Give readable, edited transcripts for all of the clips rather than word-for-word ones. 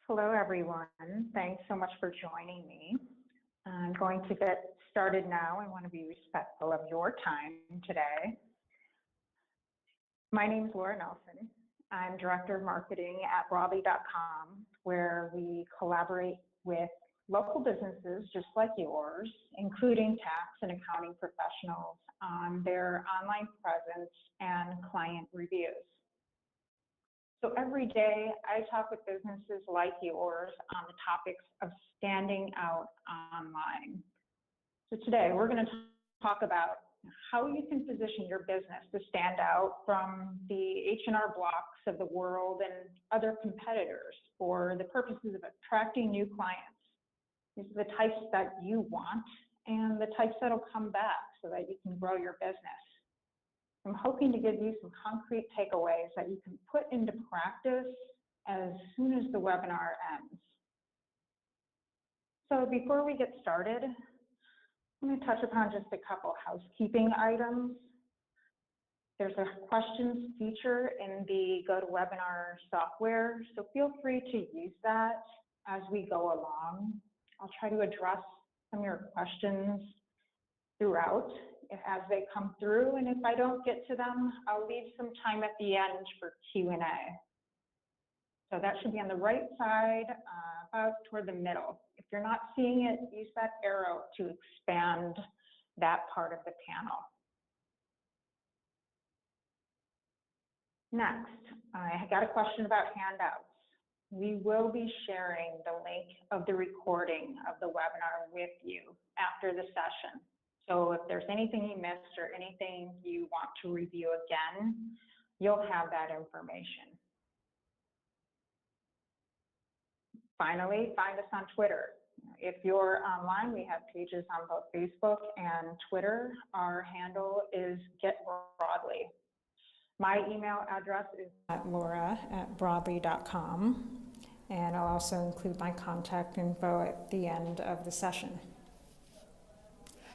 Hello, everyone. Thanks so much for joining me. I'm going to get started now. I want to be respectful of your time today. My name is Laura Nelson. I'm Director of Marketing at Broadly.com, where we collaborate with local businesses just like yours, including tax and accounting professionals, on their online presence and client reviews. So every day I talk with businesses like yours on the topics of standing out online. So today we're going to talk about how you can position your business to stand out from the H&R Blocks of the world and other competitors for the purposes of attracting new clients. These are the types that you want and the types that'll come back so that you can grow your business. I'm hoping to give you some concrete takeaways that you can put into practice as soon as the webinar ends. So before we get started, I'm going to touch upon just a couple housekeeping items. There's a questions feature in the GoToWebinar software, so feel free to use that as we go along. I'll try to address some of your questions throughout as they come through, and if I don't get to them, I'll leave some time at the end for Q&A. So that should be on the right side, about toward the middle. If you're not seeing it, use that arrow to expand that part of the panel. Next, I got a question about handouts. We will be sharing the link of the recording of the webinar with you after the session. So if there's anything you missed or anything you want to review again, you'll have that information. Finally, find us on Twitter. If you're online, we have pages on both Facebook and Twitter. Our handle is @GetBroadly. My email address is laura@broadly.com, and I'll also include my contact info at the end of the session.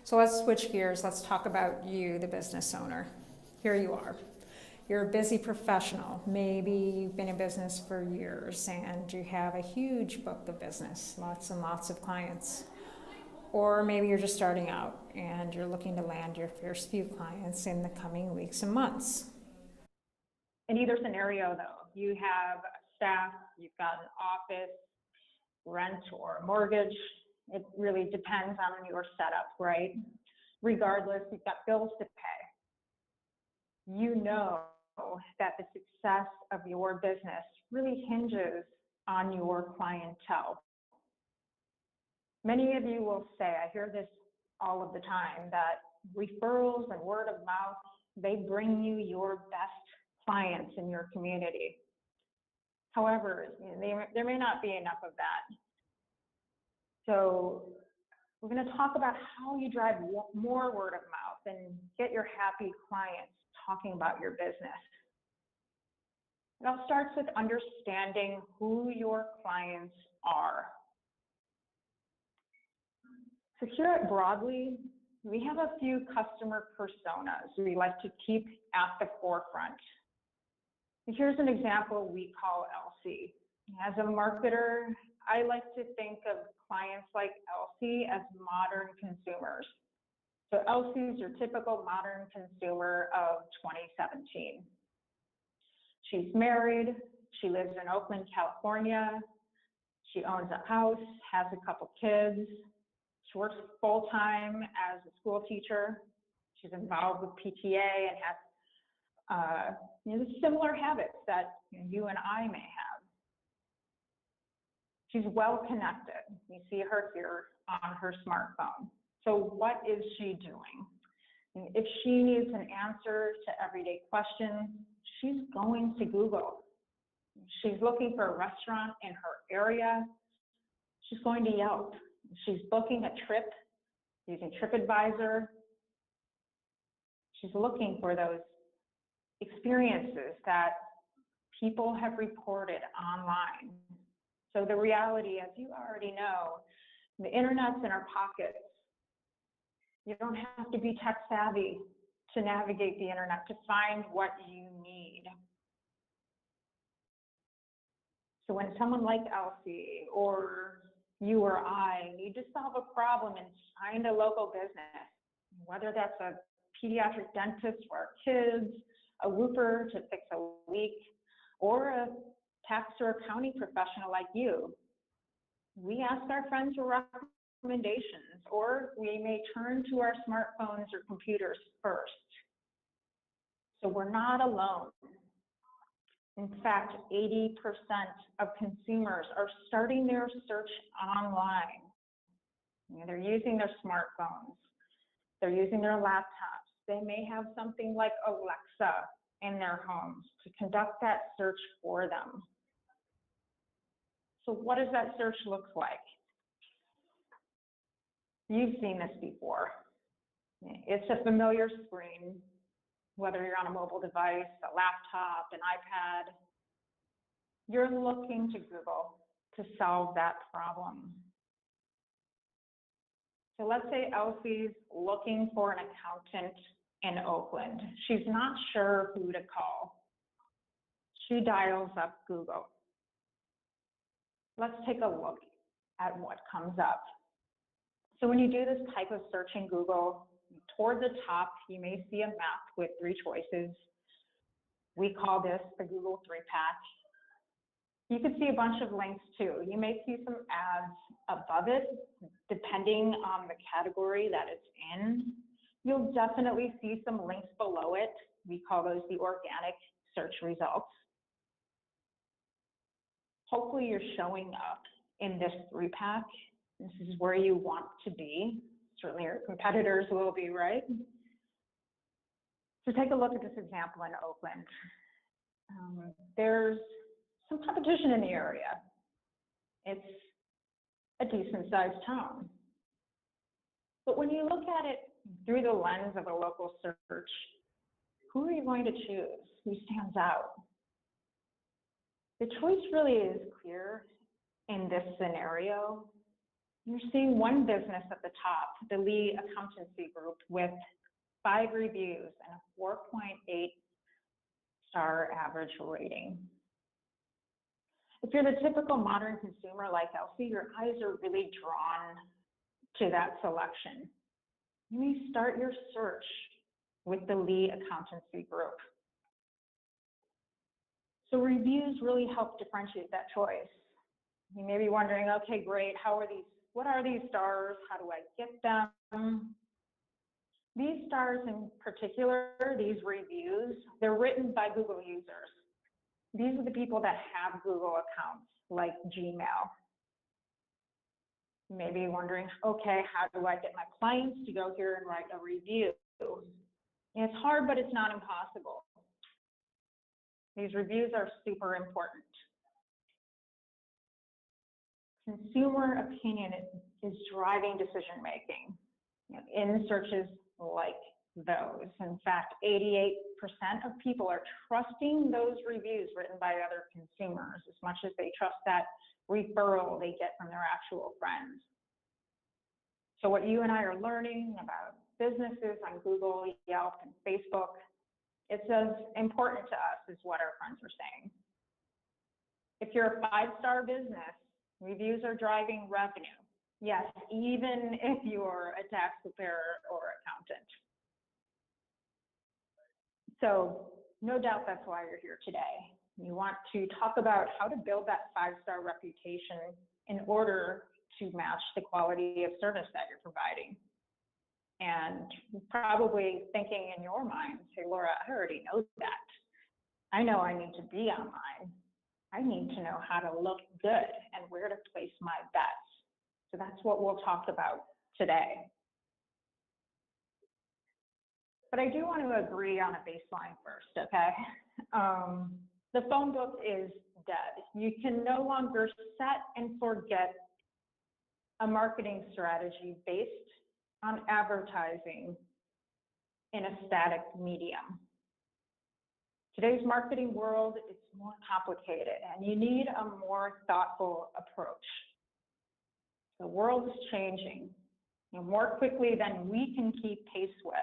So let's switch gears. Let's talk about you, the business owner. Here you are. You're a busy professional. Maybe you've been in business for years and you have a huge book of business, lots and lots of clients. Or maybe you're just starting out and you're looking to land your first few clients in the coming weeks and months. In either scenario, though, you have staff, you've got an office, rent or mortgage. It really depends on your setup, right? Regardless, you've got bills to pay. You know that the success of your business really hinges on your clientele. Many of you will say, I hear this all of the time, that referrals and word of mouth, they bring you your best clients in your community. However, there may not be enough of that. So we're going to talk about how you drive more word of mouth and get your happy clients talking about your business. It all starts with understanding who your clients are. So here at Broadly, we have a few customer personas we like to keep at the forefront. Here's an example we call Elsie. As a marketer, I like to think of clients like Elsie as modern consumers. So Elsie is your typical modern consumer of 2017. She's married, she lives in Oakland, California, she owns a house, has a couple kids, she works full-time as a school teacher, she's involved with PTA and has similar habits that you and I may have. She's well connected. You see her here on her smartphone. So what is she doing? If she needs an answer to everyday questions, she's going to Google. She's looking for a restaurant in her area, she's going to Yelp. She's booking a trip using TripAdvisor. She's looking for those experiences that people have reported online. So the reality, as you already know, the internet's in our pockets. You don't have to be tech savvy to navigate the internet to find what you need. So when someone like Elsie or you or I need to solve a problem and find a local business, whether that's a pediatric dentist for our kids, a roofer to fix a leak, or a tax or accounting professional like you, we ask our friends for recommendations, or we may turn to our smartphones or computers first. So we're not alone. In fact, 80% of consumers are starting their search online. You know, they're using their smartphones, they're using their laptops. They may have something like Alexa in their homes to conduct that search for them. So what does that search look like? You've seen this before. It's a familiar screen, whether you're on a mobile device, a laptop, an iPad. You're looking to Google to solve that problem. So let's say Elsie's looking for an accountant in Oakland. She's not sure who to call. She dials up Google. Let's take a look at what comes up. So when you do this type of search in Google, toward the top, you may see a map with 3 choices. We call this the Google 3-pack. You can see a bunch of links too. You may see some ads above it, depending on the category that it's in. You'll definitely see some links below it. We call those the organic search results. Hopefully you're showing up in this 3-pack. This is where you want to be. Certainly your competitors will be, right? So take a look at this example in Oakland. There's some competition in the area. It's a decent sized town. But when you look at it through the lens of a local search, who are you going to choose? Who stands out? The choice really is clear in this scenario. You're seeing one business at the top, the Lee Accountancy Group, with 5 reviews and a 4.8 star average rating. If you're the typical modern consumer like Elsie, your eyes are really drawn to that selection. You may start your search with the Lee Accountancy Group. So reviews really help differentiate that choice. You may be wondering, okay, great, what are these stars? How do I get them? These stars in particular, these reviews, they're written by Google users. These are the people that have Google accounts like Gmail. You may be wondering, okay, how do I get my clients to go here and write a review? And it's hard, but it's not impossible. These reviews are super important. Consumer opinion is driving decision making in searches like those. In fact, 88% of people are trusting those reviews written by other consumers as much as they trust that referral they get from their actual friends. So what you and I are learning about businesses on Google, Yelp, and Facebook, it's as important to us as what our friends are saying. If you're a 5-star business, reviews are driving revenue. Yes, even if you're a tax preparer or accountant. So no doubt that's why you're here today. You want to talk about how to build that 5-star reputation in order to match the quality of service that you're providing. And probably thinking in your mind, hey, Laura, I already know that. I know I need to be online. I need to know how to look good and where to place my bets. So that's what we'll talk about today. But I do want to agree on a baseline first, okay? The phone book is dead. You can no longer set and forget a marketing strategy based on advertising in a static medium. Today's marketing world is more complicated and you need a more thoughtful approach. The world is changing more quickly than we can keep pace with.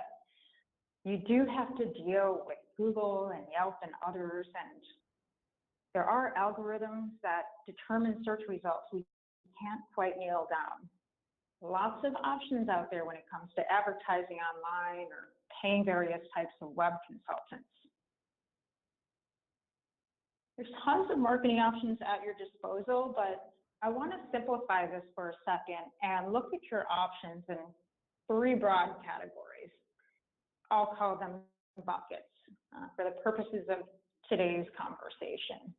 You do have to deal with Google and Yelp and others, and There are algorithms that determine search results we can't quite nail down. Lots of options out there when it comes to advertising online or paying various types of web consultants. There's tons of marketing options at your disposal, but I want to simplify this for a second and look at your options in 3 broad categories. I'll call them buckets for the purposes of today's conversation.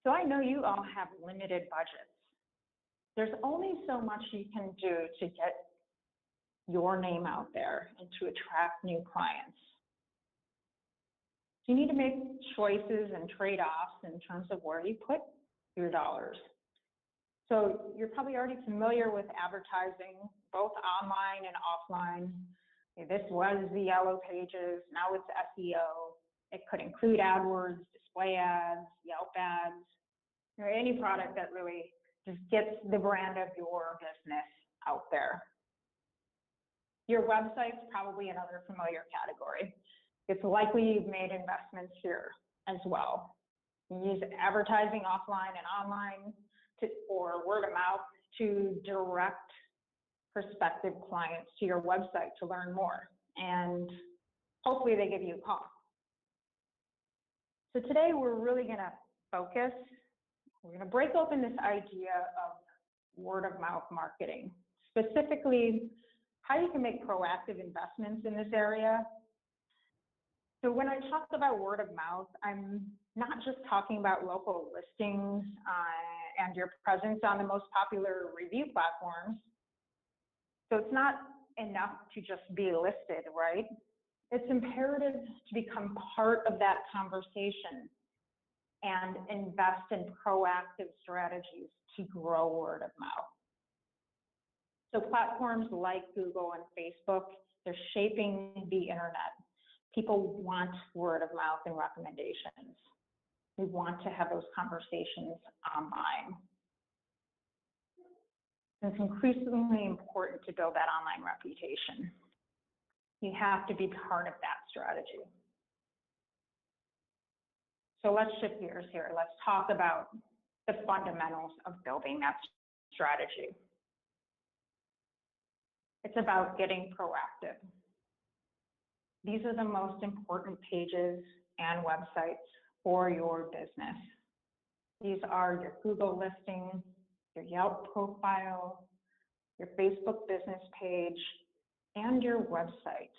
So I know you all have limited budgets. There's only so much you can do to get your name out there and to attract new clients. You need to make choices and trade-offs in terms of where you put your dollars. So you're probably already familiar with advertising, both online and offline. This was the Yellow Pages, now it's SEO. It could include AdWords, display ads, Yelp ads, or any product that really just gets the brand of your business out there. Your website's probably another familiar category. It's likely you've made investments here as well. You use advertising offline and online or word of mouth to direct prospective clients to your website to learn more, and hopefully they give you a call. So today we're really going to focus, we're going to break open this idea of word of mouth marketing, specifically how you can make proactive investments in this area. So when I talk about word of mouth, I'm not just talking about local listings and your presence on the most popular review platforms. So it's not enough to just be listed, right? It's imperative to become part of that conversation and invest in proactive strategies to grow word of mouth. So platforms like Google and Facebook, they're shaping the internet. People want word of mouth and recommendations. We want to have those conversations online. It's increasingly important to build that online reputation. You have to be part of that strategy. So let's shift gears here. Let's talk about the fundamentals of building that strategy. It's about getting proactive. These are the most important pages and websites for your business. These are your Google listing, your Yelp profile, your Facebook business page, and your website.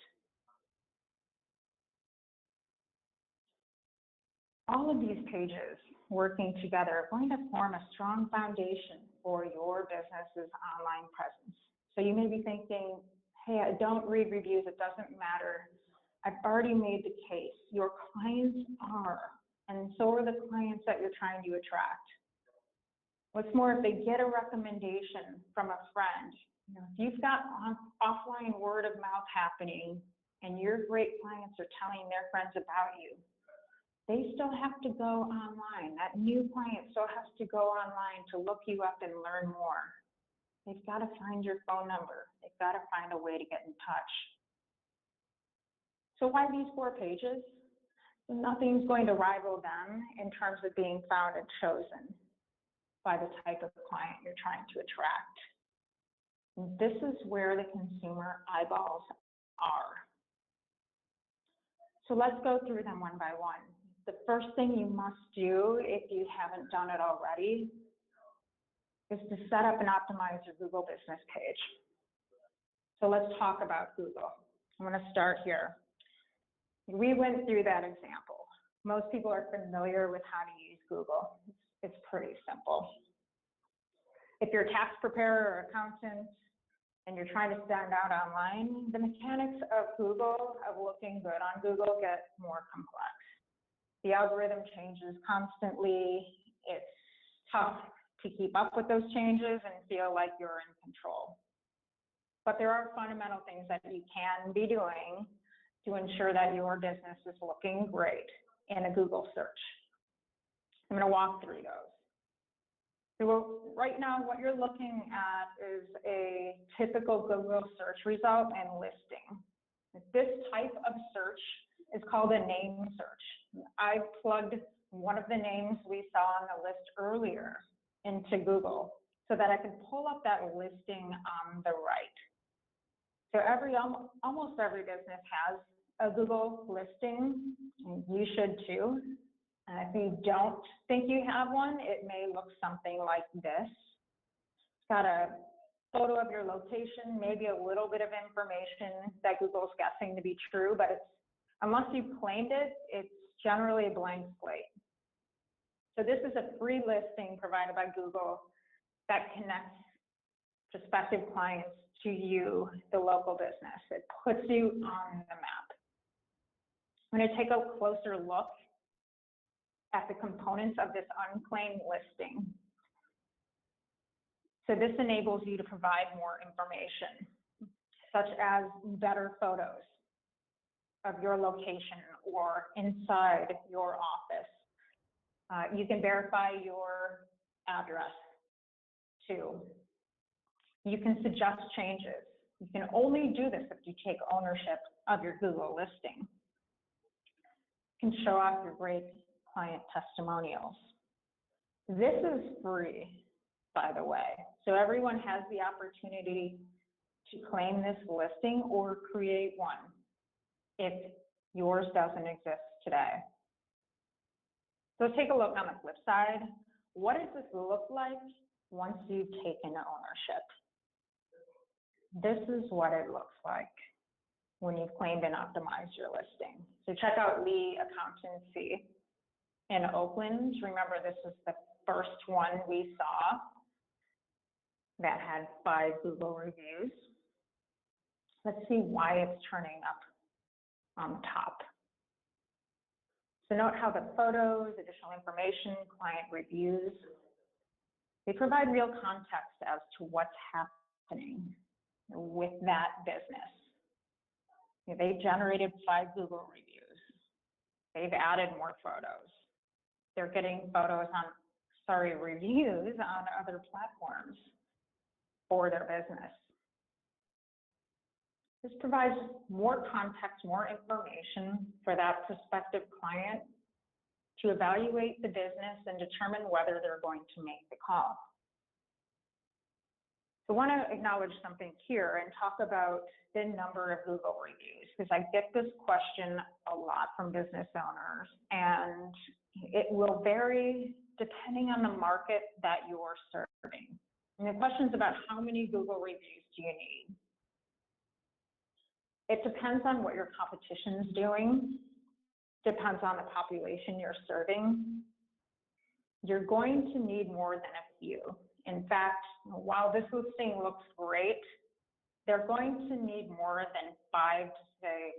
All of these pages working together are going to form a strong foundation for your business's online presence. So you may be thinking, hey, I don't read reviews, it doesn't matter. I've already made the case. Your clients are, and so are the clients that you're trying to attract. What's more, if they get a recommendation from a friend, if you've got offline word of mouth happening and your great clients are telling their friends about you, they still have to go online. That new client still has to go online to look you up and learn more. They've got to find your phone number. They've got to find a way to get in touch. So why these 4 pages? Nothing's going to rival them in terms of being found and chosen by the type of client you're trying to attract. And this is where the consumer eyeballs are. So let's go through them one by one. The first thing you must do, if you haven't done it already, is to set up and optimize your Google business page. So let's talk about Google. I'm going to start here. We went through that example. Most people are familiar with how to use Google. It's pretty simple. If you're a tax preparer or accountant and you're trying to stand out online, the mechanics of Google, of looking good on Google, get more complex. The algorithm changes constantly. It's tough to keep up with those changes and feel like you're in control. But there are fundamental things that you can be doing to ensure that your business is looking great in a Google search. I'm going to walk through those. So right now, what you're looking at is a typical Google search result and listing. This type of search is called a name search. I plugged one of the names we saw on the list earlier into Google so that I could pull up that listing on the right. So almost every business has a Google listing, and you should too. If you don't think you have one, it may look something like this. It's got a photo of your location, maybe a little bit of information that Google's guessing to be true, but unless you've claimed it, it's generally a blank slate. So this is a free listing provided by Google that connects prospective clients to you, the local business. It puts you on the map. I'm going to take a closer look at the components of this unclaimed listing. So this enables you to provide more information, such as better photos of your location or inside your office. You can verify your address too. You can suggest changes. You can only do this if you take ownership of your Google listing. You can show off your great client testimonials. This is free, by the way. So everyone has the opportunity to claim this listing or create one if yours doesn't exist today. So let's take a look on the flip side. What does this look like once you've taken ownership? This is what it looks like when you've claimed and optimized your listing. So check out Lee Accountancy in Oakland. Remember, this was the first one we saw that had 5 Google reviews. Let's see why it's turning up on top. So note how the photos, additional information, client reviews, they provide real context as to what's happening with that business. They generated 5 Google reviews. They've added more photos. They're getting reviews on other platforms for their business. This provides more context, more information for that prospective client to evaluate the business and determine whether they're going to make the call. So I want to acknowledge something here and talk about the number of Google reviews, because I get this question a lot from business owners, and it will vary depending on the market that you're serving. And the question's about how many Google reviews do you need? It depends on what your competition's doing, depends on the population you're serving. You're going to need more than a few. In fact, while this listing looks great, they're going to need more than 5 to stay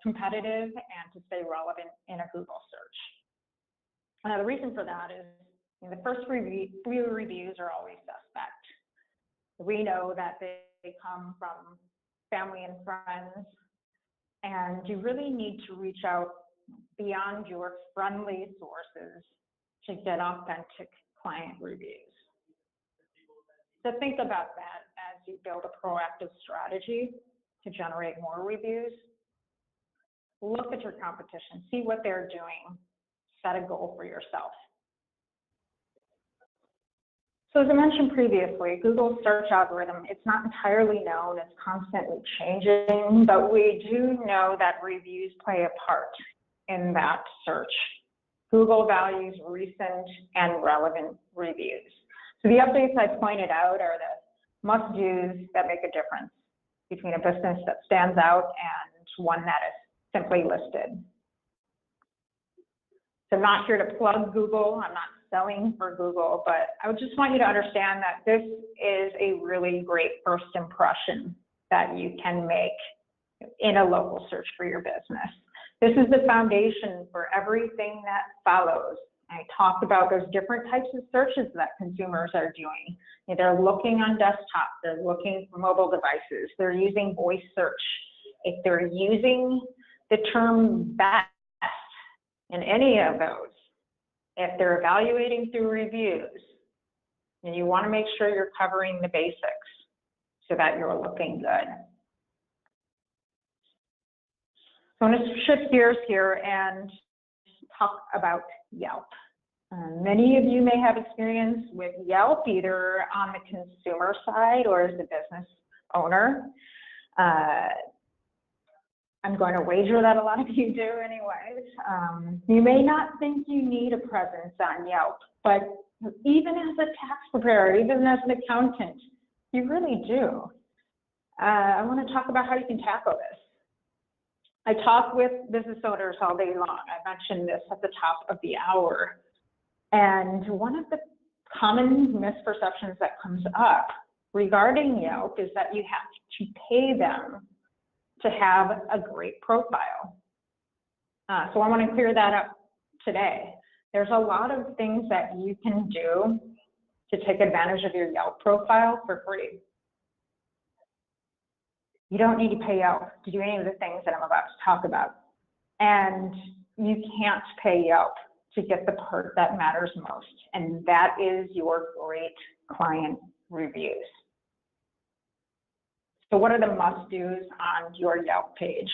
competitive and to stay relevant in a Google search. Now, the reason for that is the first few reviews are always suspect. We know that they come from family and friends, and you really need to reach out beyond your friendly sources to get authentic client reviews. So think about that as you build a proactive strategy to generate more reviews. Look at your competition, see what they're doing, set a goal for yourself. So as I mentioned previously, Google's search algorithm, it's not entirely known, it's constantly changing, but we do know that reviews play a part in that search. Google values recent and relevant reviews. So the updates I pointed out are the must-dos that make a difference between a business that stands out and one that is simply listed. So I'm not here to plug Google, I'm not selling for Google, but I would just want you to understand that this is a really great first impression that you can make in a local search for your business. This is the foundation for everything that follows. I talked about those different types of searches that consumers are doing. They're looking on desktop, they're looking for mobile devices, they're using voice search. If they're using the term best in any of those, if they're evaluating through reviews, and you want to make sure you're covering the basics so that you're looking good. So I'm going to shift gears here and talk about Yelp. Many of you may have experience with Yelp, either on the consumer side or as a business owner. I'm going to wager that a lot of you do anyways. You may not think you need a presence on Yelp, but even as a tax preparer, even as an accountant, you really do. I want to talk about how you can tackle this. I talk with business owners all day long. I mentioned this at the top of the hour. And one of the common misperceptions that comes up regarding Yelp is that you have to pay them to have a great profile. So I want to clear that up today. There's a lot of things that you can do to take advantage of your Yelp profile for free. You don't need to pay Yelp to do any of the things that I'm about to talk about. And you can't pay Yelp to get the part that matters most, and that is your great client reviews. So what are the must-dos on your Yelp page?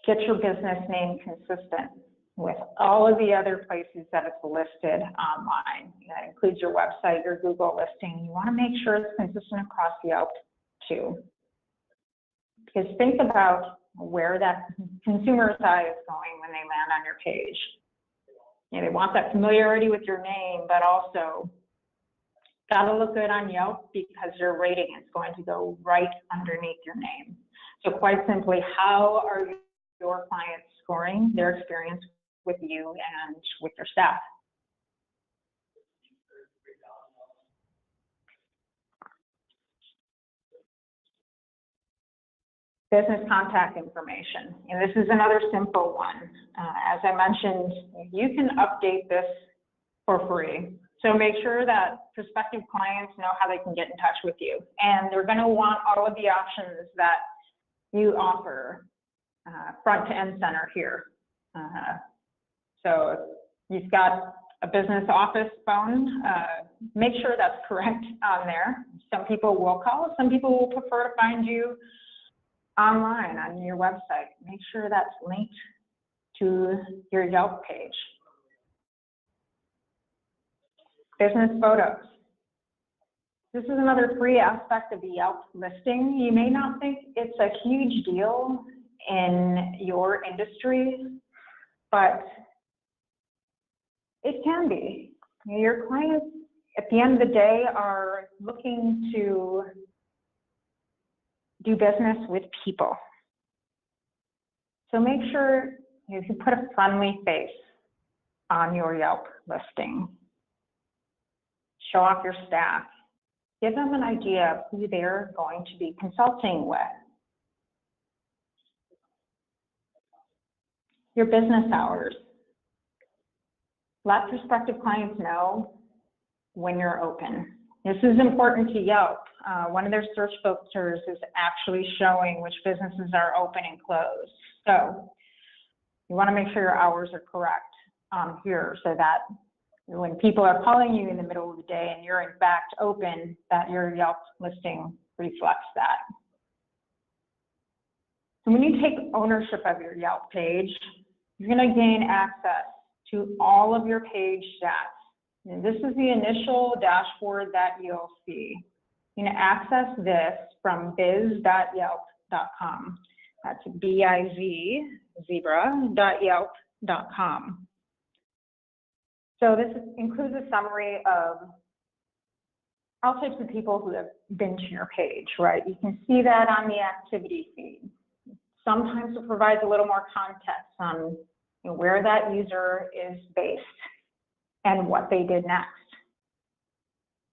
Get your business name consistent with all of the other places that it's listed online. That includes your website, your Google listing. You want to make sure it's consistent across Yelp too. Because think about where that consumer's eye is going when they land on your page. You know, they want that familiarity with your name, but also gotta look good on Yelp because your rating is going to go right underneath your name. So quite simply, how are your clients scoring their experience with you and with your staff? Business contact information, and this is another simple one. As I mentioned, you can update this for free. So make sure that prospective clients know how they can get in touch with you. And they're going to want all of the options that you offer front to end center here. So you've got a business office phone, make sure that's correct on there. Some people will call, some people will prefer to find you online on your website. Make sure that's linked to your Yelp page. Business photos. This is another free aspect of the Yelp listing. You may not think it's a huge deal in your industry, but it can be. Your clients, at the end of the day, are looking to do business with people. So make sure you can put a friendly face on your Yelp listing. Show off your staff. Give them an idea of who they're going to be consulting with. Your business hours. Let prospective clients know when you're open. This is important to Yelp. One of their search filters is actually showing which businesses are open and closed. So you want to make sure your hours are correct here so that when people are calling you in the middle of the day and you're in fact open, that your Yelp listing reflects that. So when you take ownership of your Yelp page, you're going to gain access to all of your page stats. And this is the initial dashboard that you'll see. You can access this from biz.yelp.com. That's B-I-Z, zebra.yelp.com. So this includes a summary of all types of people who have been to your page, right? You can see that on the activity feed. Sometimes it provides a little more context on where that user is based and what they did next.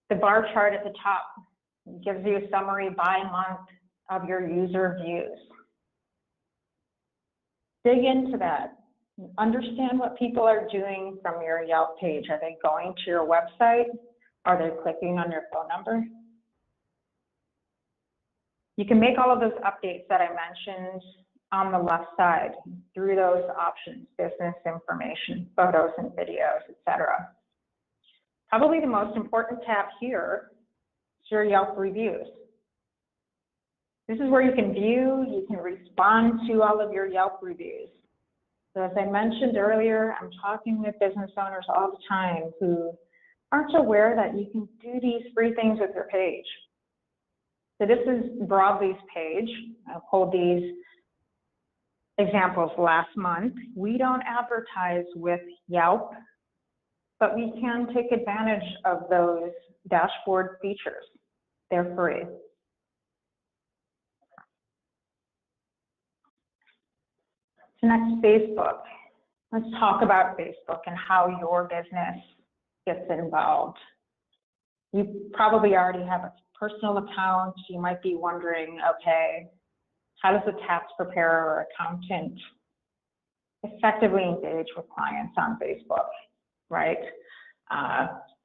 The bar chart at the top gives you a summary by month of your user views. Dig into that. Understand what people are doing from your Yelp page. Are they going to your website? Are they clicking on your phone number? You can make all of those updates that I mentioned on the left side through those options: business information, photos and videos, etc. Probably the most important tab here is your Yelp reviews. This is where you can view, you can respond to all of your Yelp reviews. So as I mentioned earlier, I'm talking with business owners all the time who aren't aware that you can do these free things with your page. So this is Broadly's page. I pulled these examples last month. We don't advertise with Yelp, but we can take advantage of those dashboard features. They're free. So next, Facebook. Let's talk about Facebook and how your business gets involved. You probably already have a personal account. You might be wondering, okay, how does a tax preparer or accountant effectively engage with clients on Facebook, right?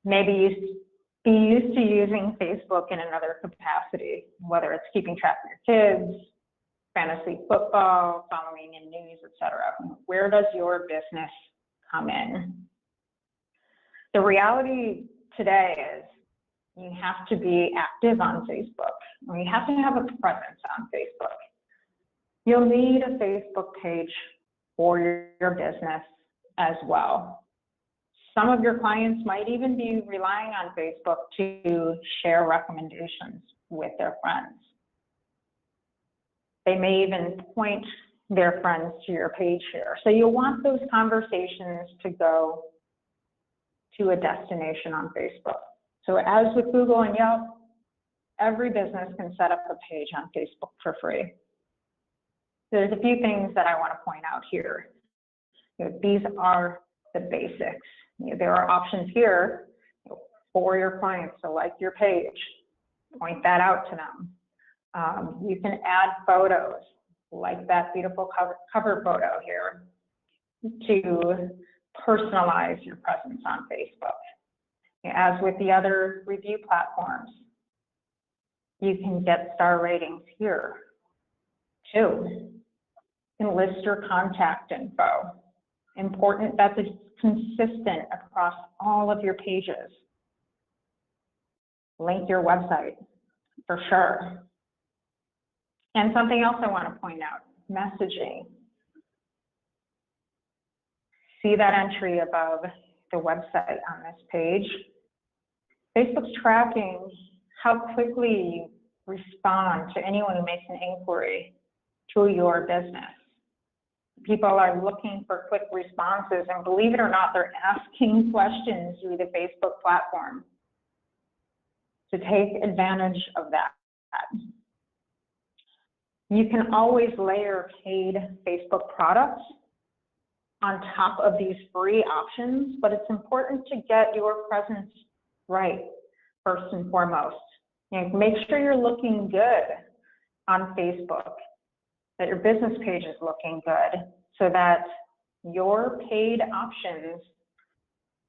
Maybe you be used to using Facebook in another capacity, whether it's keeping track of your kids, fantasy football, following in news, etc. Where does your business come in? The reality today is you have to be active on Facebook, or you have to have a presence on Facebook. You'll need a Facebook page for your business as well. Some of your clients might even be relying on Facebook to share recommendations with their friends. They may even point their friends to your page here. So you'll want those conversations to go to a destination on Facebook. So as with Google and Yelp, every business can set up a page on Facebook for free. There's a few things that I want to point out here. These are the basics. There are options here for your clients to like your page, point that out to them. You can add photos, like that beautiful cover photo here, to personalize your presence on Facebook. As with the other review platforms, you can get star ratings here, too. You can list your contact info. Important that it's consistent across all of your pages. Link your website, for sure. And something else I want to point out, messaging. See that entry above the website on this page? Facebook's tracking how quickly you respond to anyone who makes an inquiry to your business. People are looking for quick responses, and believe it or not, they're asking questions through the Facebook platform. So take advantage of that. You can always layer paid Facebook products on top of these free options, but it's important to get your presence right first and foremost. Make sure you're looking good on Facebook, that your business page is looking good, so that your paid options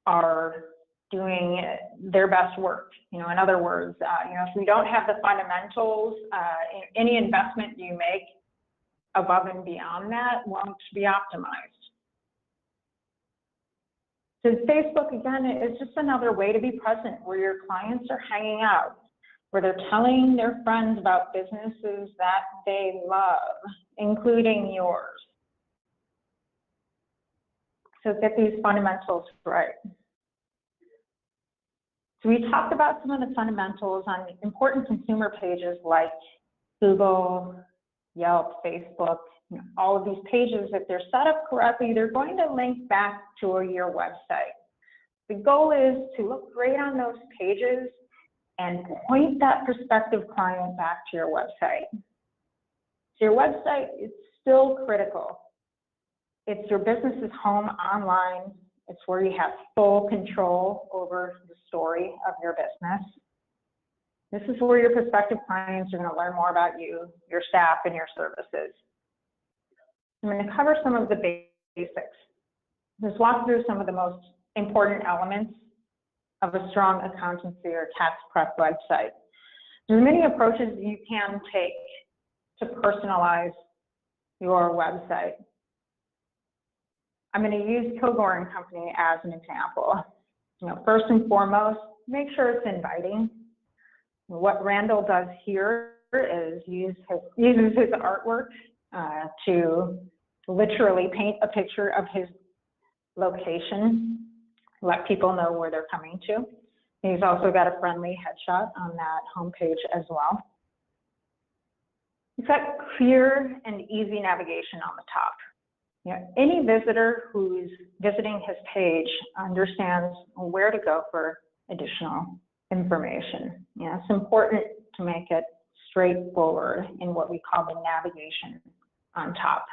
are doing their best work. In other words, if we don't have the fundamentals, any investment you make above and beyond that won't be optimized. So Facebook, again, is just another way to be present where your clients are hanging out, where they're telling their friends about businesses that they love, including yours. So get these fundamentals right. So we talked about some of the fundamentals on important consumer pages like Google, Yelp, Facebook. All of these pages, if they're set up correctly, they're going to link back to your website. The goal is to look great on those pages and point that prospective client back to your website. So your website is still critical. It's your business's home online. It's where you have full control over the story of your business. This is where your prospective clients are going to learn more about you, your staff, and your services. I'm going to cover some of the basics. Let's walk through some of the most important elements of a strong accountancy or tax prep website. There are many approaches you can take to personalize your website. I'm going to use Kilgore & Company as an example. First and foremost, make sure it's inviting. What Randall does here uses his artwork to literally paint a picture of his location, let people know where they're coming to. He's also got a friendly headshot on that homepage as well. He's got clear and easy navigation on the top. You know, any visitor who's visiting his page understands where to go for additional information. You know, it's important to make it straightforward in what we call the navigation on top.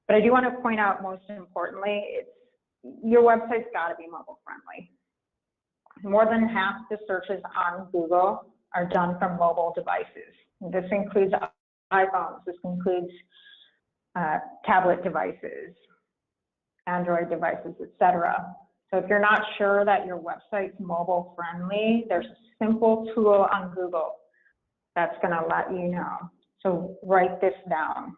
But I do want to point out, most importantly, your website's got to be mobile friendly. More than half the searches on Google are done from mobile devices. This includes iPhones, this includes tablet devices, Android devices, etc. So if you're not sure that your website's mobile friendly, there's a simple tool on Google that's going to let you know. So write this down.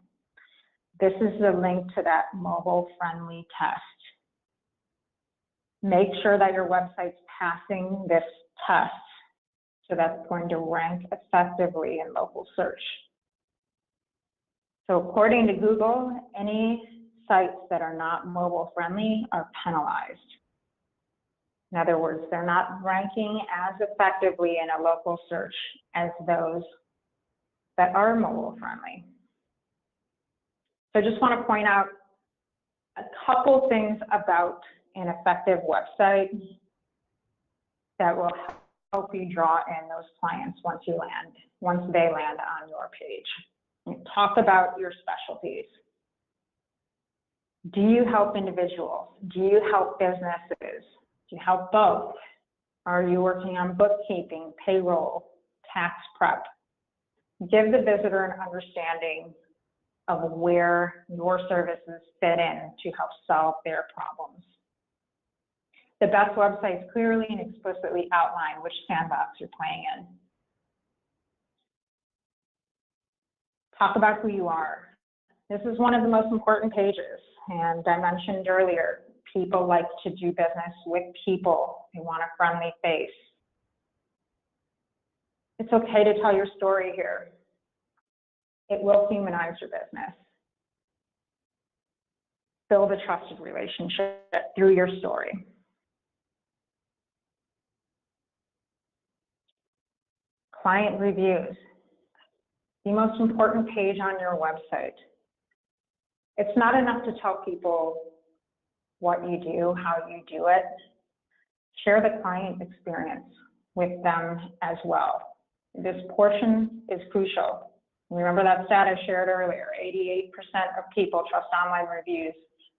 This is the link to that mobile friendly test. Make sure that your website's passing this test, so that's going to rank effectively in local search. So according to Google, any sites that are not mobile friendly are penalized. In other words, they're not ranking as effectively in a local search as those that are mobile friendly. So I just want to point out a couple things about an effective website that will help you draw in those clients once they land on your page. Talk about your specialties. Do you help individuals? Do you help businesses? Do you help both? Are you working on bookkeeping, payroll, tax prep? Give the visitor an understanding of where your services fit in to help solve their problems. The best websites clearly and explicitly outline which sandbox you're playing in. Talk about who you are. This is one of the most important pages, and I mentioned earlier, people like to do business with people. They want a friendly face. It's okay to tell your story here. It will humanize your business. Build a trusted relationship through your story. Client reviews, the most important page on your website. It's not enough to tell people what you do, how you do it. Share the client experience with them as well. This portion is crucial. Remember that stat I shared earlier, 88% of people trust online reviews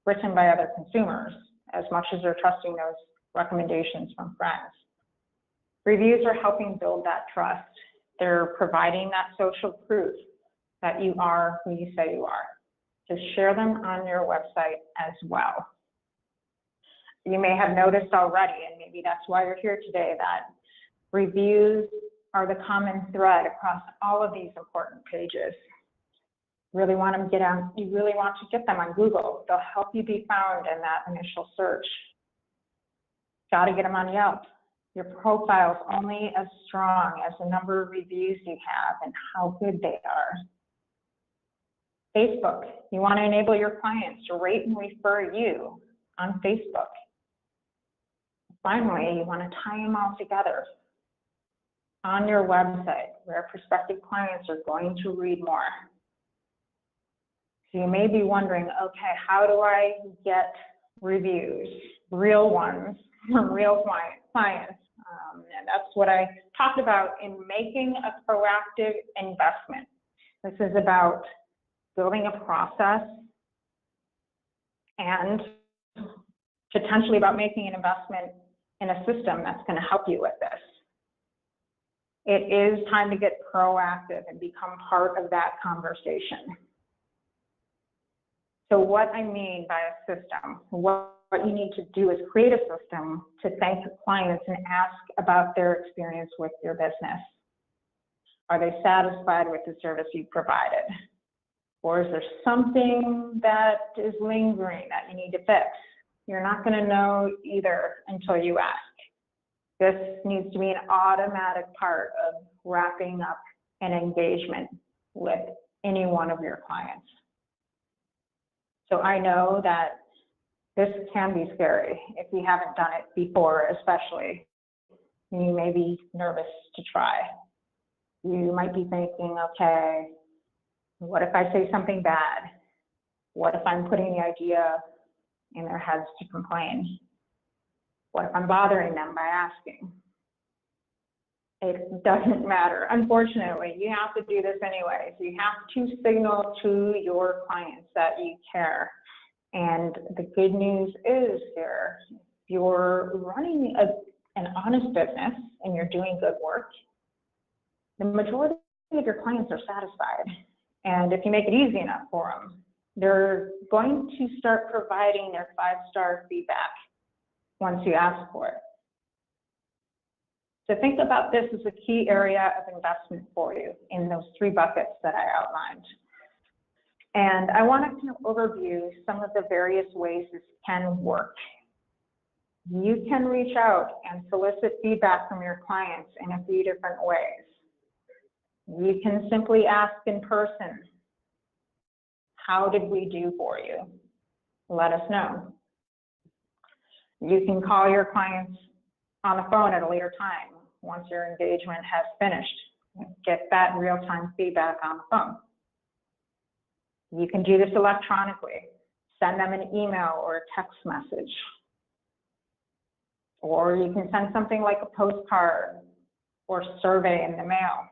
written by other consumers as much as they're trusting those recommendations from friends. Reviews are helping build that trust. They're providing that social proof that you are who you say you are. So share them on your website as well. You may have noticed already, and maybe that's why you're here today, that reviews are the common thread across all of these important pages. You really want to get them on Google. They'll help you be found in that initial search. Got to get them on Yelp. Your profile's only as strong as the number of reviews you have and how good they are. Facebook, you want to enable your clients to rate and refer you on Facebook. Finally, you want to tie them all together on your website where prospective clients are going to read more. So you may be wondering, okay, how do I get reviews, real ones from real clients? And that's what I talked about in making a proactive investment. This is about building a process and potentially about making an investment in a system that's going to help you with this. It is time to get proactive and become part of that conversation. So what I mean by a system, what you need to do is create a system to thank your clients and ask about their experience with your business. Are they satisfied with the service you provided? Or is there something that is lingering that you need to fix? You're not going to know either until you ask. This needs to be an automatic part of wrapping up an engagement with any one of your clients. So I know that this can be scary if you haven't done it before, especially. You may be nervous to try. You might be thinking, okay, what if I say something bad? What if I'm putting the idea in their heads to complain? What if I'm bothering them by asking? It doesn't matter. Unfortunately, you have to do this anyway. So you have to signal to your clients that you care. And the good news is here, if you're running an honest business and you're doing good work, the majority of your clients are satisfied. And if you make it easy enough for them, they're going to start providing their 5-star feedback once you ask for it. So think about this as a key area of investment for you in those 3 buckets that I outlined. And I want to kind of overview some of the various ways this can work. You can reach out and solicit feedback from your clients in a few different ways. You can simply ask in person, how did we do for you? Let us know. You can call your clients on the phone at a later time once your engagement has finished. Get that real-time feedback on the phone. You can do this electronically. Send them an email or a text message. Or you can send something like a postcard or survey in the mail.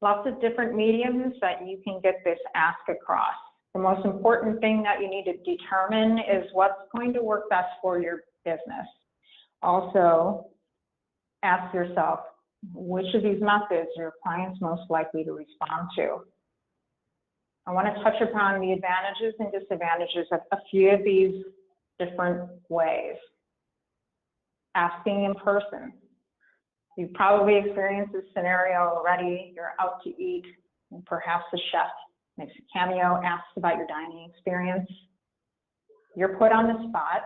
Lots of different mediums that you can get this ask across. The most important thing that you need to determine is what's going to work best for your business. Also, ask yourself, which of these methods are your clients most likely to respond to? I want to touch upon the advantages and disadvantages of a few of these different ways. Asking in person. You've probably experienced this scenario already. You're out to eat, and perhaps the chef makes a cameo, asks about your dining experience. You're put on the spot.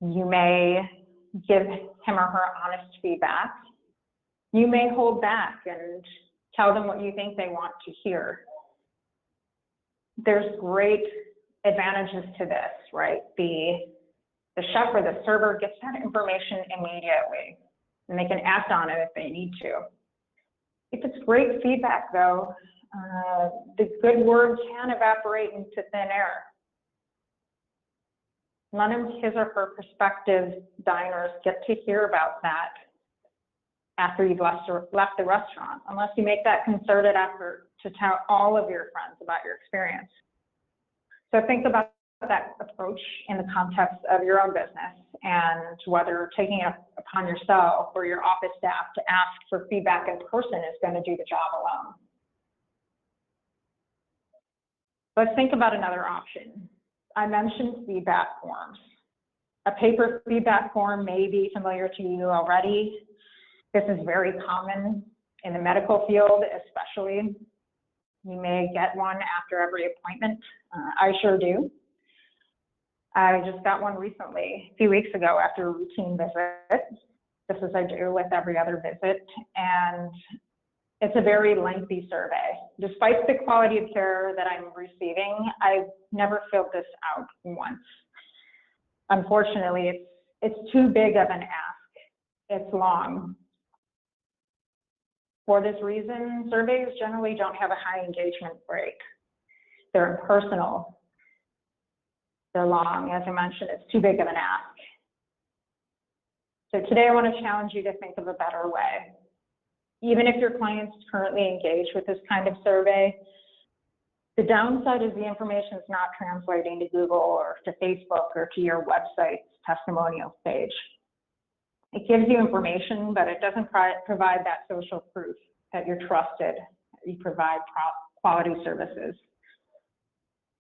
You may give him or her honest feedback. You may hold back and tell them what you think they want to hear. There's great advantages to this, right? The chef or the server gets that information immediately, and they can act on it if they need to. If it's great feedback, though, the good word can evaporate into thin air. None of his or her prospective diners get to hear about that after you've left the restaurant, unless you make that concerted effort to tell all of your friends about your experience. So think about that approach in the context of your own business, and whether taking it upon yourself or your office staff to ask for feedback in person is going to do the job alone. Let's think about another option. I mentioned feedback forms. A paper feedback form may be familiar to you already. This is very common in the medical field, especially. You may get one after every appointment. I sure do. I just got one recently, a few weeks ago, after a routine visit, just as I do with every other visit, and it's a very lengthy survey. Despite the quality of care that I'm receiving, I've never filled this out once. Unfortunately, it's too big of an ask. It's long. For this reason, surveys generally don't have a high engagement rate. They're impersonal. They're long. As I mentioned, it's too big of an ask. So today I want to challenge you to think of a better way. Even if your clients currently engage with this kind of survey, the downside is the information is not translating to Google or to Facebook or to your website's testimonials page. It gives you information, but it doesn't provide that social proof that you're trusted, that you provide quality services.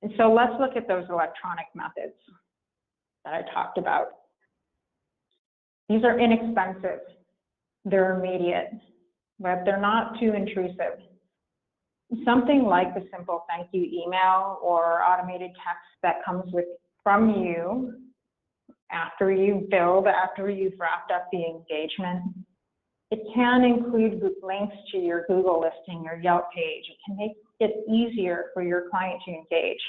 And so let's look at those electronic methods that I talked about. These are inexpensive, they're immediate, but they're not too intrusive. Something like the simple thank you email or automated text that comes from you after you've wrapped up the engagement It can include links to your Google listing, your Yelp page. It can make it easier for your client to engage.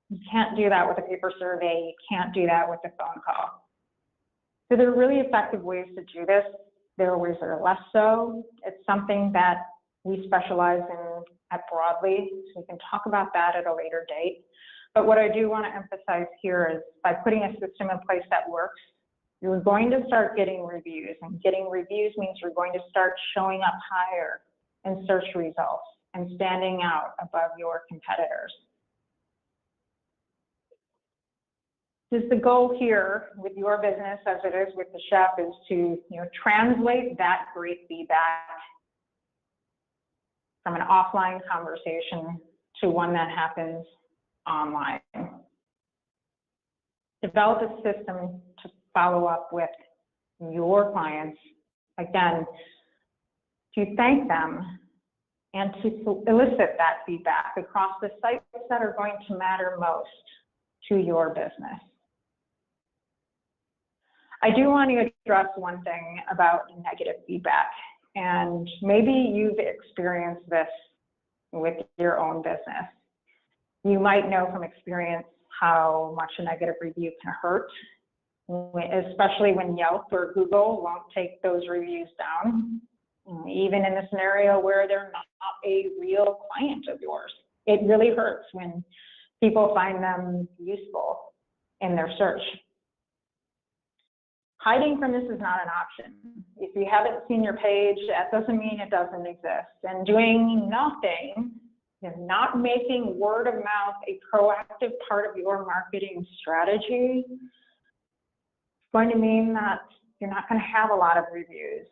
You can't do that with a paper survey. You can't do that with a phone call. So there are really effective ways to do this. There are ways that are less so. It's something that we specialize in at Broadly, so we can talk about that at a later date. But what I do want to emphasize here is by putting a system in place that works, you're going to start getting reviews, and getting reviews means you're going to start showing up higher in search results and standing out above your competitors. Is the goal here with your business, as it is with the chef, is to translate that great feedback from an offline conversation to one that happens online. Develop a system to follow up with your clients, again, to thank them and to elicit that feedback across the sites that are going to matter most to your business. I do want to address one thing about negative feedback, and maybe you've experienced this with your own business. You might know from experience how much a negative review can hurt, especially when Yelp or Google won't take those reviews down, even in a scenario where they're not a real client of yours. It really hurts when people find them useful in their search. Hiding from this is not an option. If you haven't seen your page, that doesn't mean it doesn't exist. And doing nothing, not making word of mouth a proactive part of your marketing strategy, is going to mean that you're not going to have a lot of reviews.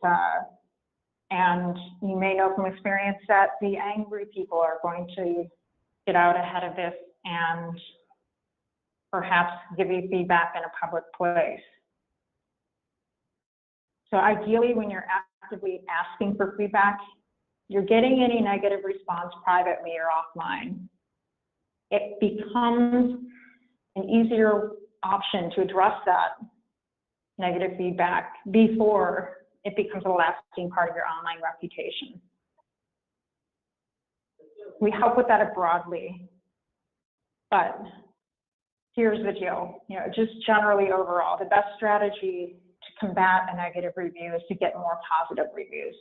And you may know from experience that the angry people are going to get out ahead of this and perhaps give you feedback in a public place. So ideally, when you're actively asking for feedback, you're getting any negative response privately or offline. It becomes an easier option to address that negative feedback before it becomes a lasting part of your online reputation. We help with that Broadly, but here's the deal. Just generally overall, the best strategy to combat a negative review is to get more positive reviews.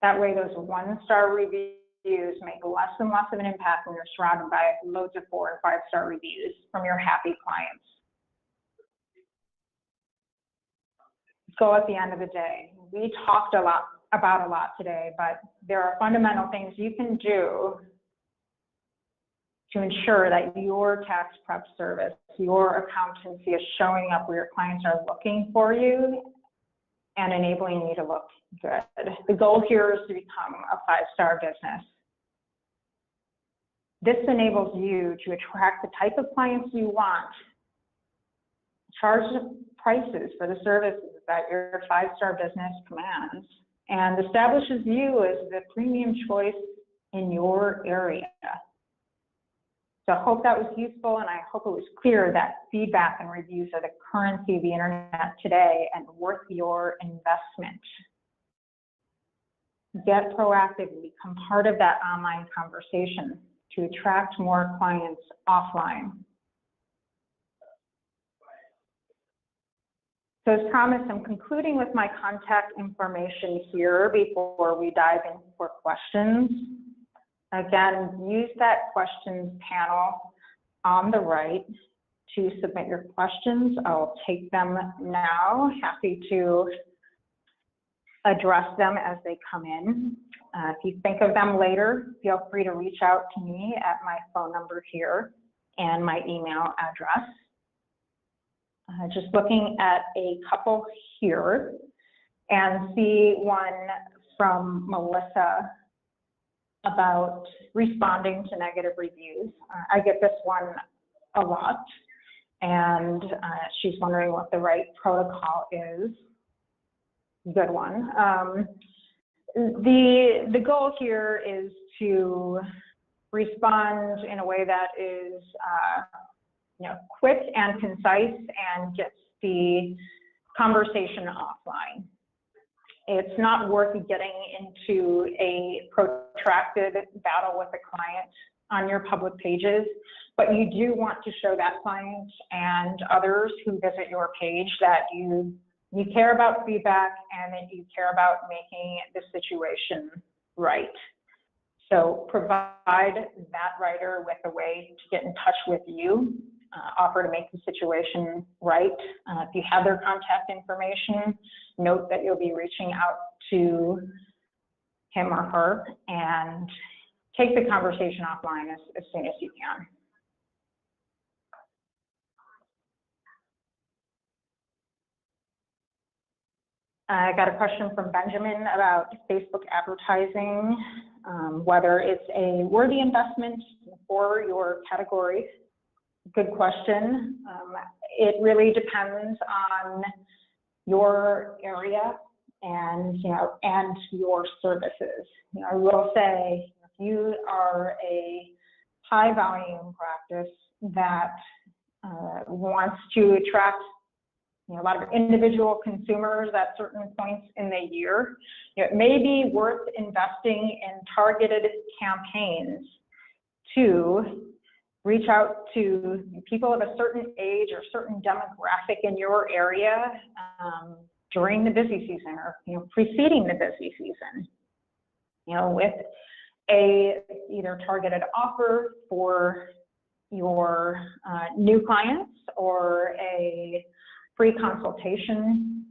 That way, those one-star reviews make less and less of an impact when you're surrounded by loads of 4- and 5-star reviews from your happy clients. So at the end of the day, we talked about a lot today, but there are fundamental things you can do to ensure that your tax prep service, your accountancy is showing up where your clients are looking for you and enabling you to look good. The goal here is to become a 5-star business. This enables you to attract the type of clients you want, charge prices for the services that your 5-star business commands, and establishes you as the premium choice in your area. So I hope that was useful, and I hope it was clear that feedback and reviews are the currency of the internet today and worth your investment. Get proactive and become part of that online conversation to attract more clients offline. So as promised, I'm concluding with my contact information here before we dive in for questions. Again, use that questions panel on the right to submit your questions. I'll take them now. Happy to address them as they come in. If you think of them later, feel free to reach out to me at my phone number here and my email address. Just looking at a couple here and see one from Melissa about responding to negative reviews. I get this one a lot, and she's wondering what the right protocol is. Good one. The goal here is to respond in a way that is quick and concise and gets the conversation offline. It's not worth getting into a protracted battle with a client on your public pages, but you do want to show that client and others who visit your page that you care about feedback and that you care about making the situation right. So provide that writer with a way to get in touch with you, offer to make the situation right. If you have their contact information, note that you'll be reaching out to him or her and take the conversation offline as soon as you can. I got a question from Benjamin about Facebook advertising, whether it's a worthy investment for your category. Good question. It really depends on your area and your services. I will say, if you are a high volume practice that wants to attract a lot of individual consumers at certain points in the year, it may be worth investing in targeted campaigns to reach out to people of a certain age or certain demographic in your area during the busy season or preceding the busy season. With a either targeted offer for your new clients or a free consultation,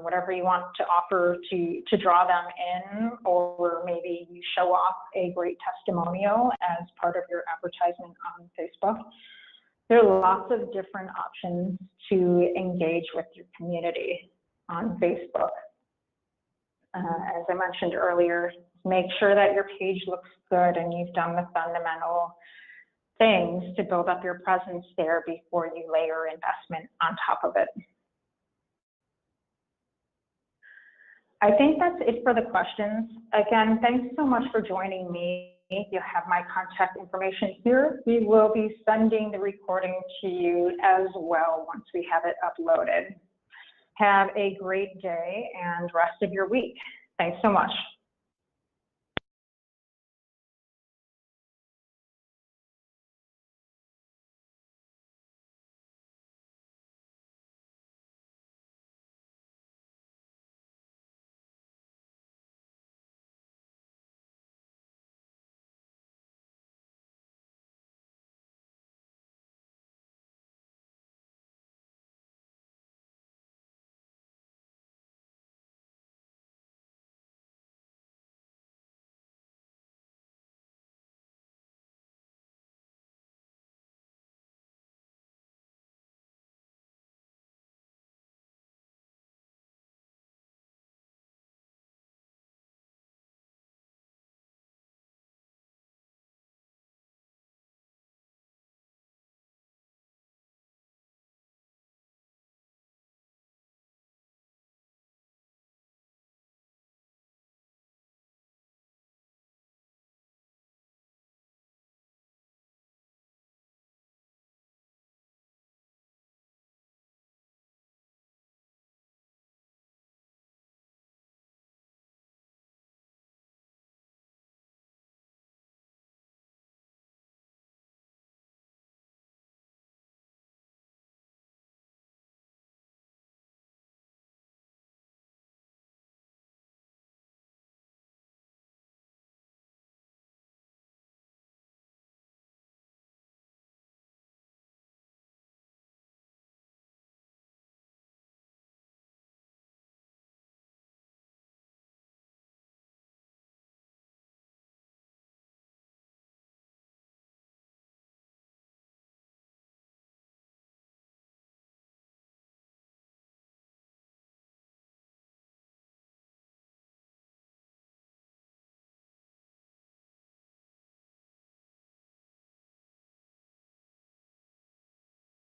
whatever you want to offer to draw them in, or maybe you show off a great testimonial as part of your advertisement on Facebook. There are lots of different options to engage with your community on Facebook. As I mentioned earlier, make sure that your page looks good and you've done the fundamental things to build up your presence there before you layer investment on top of it. I think that's it for the questions. Again, thanks so much for joining me. You have my contact information here. We will be sending the recording to you as well once we have it uploaded. Have a great day and rest of your week. Thanks so much.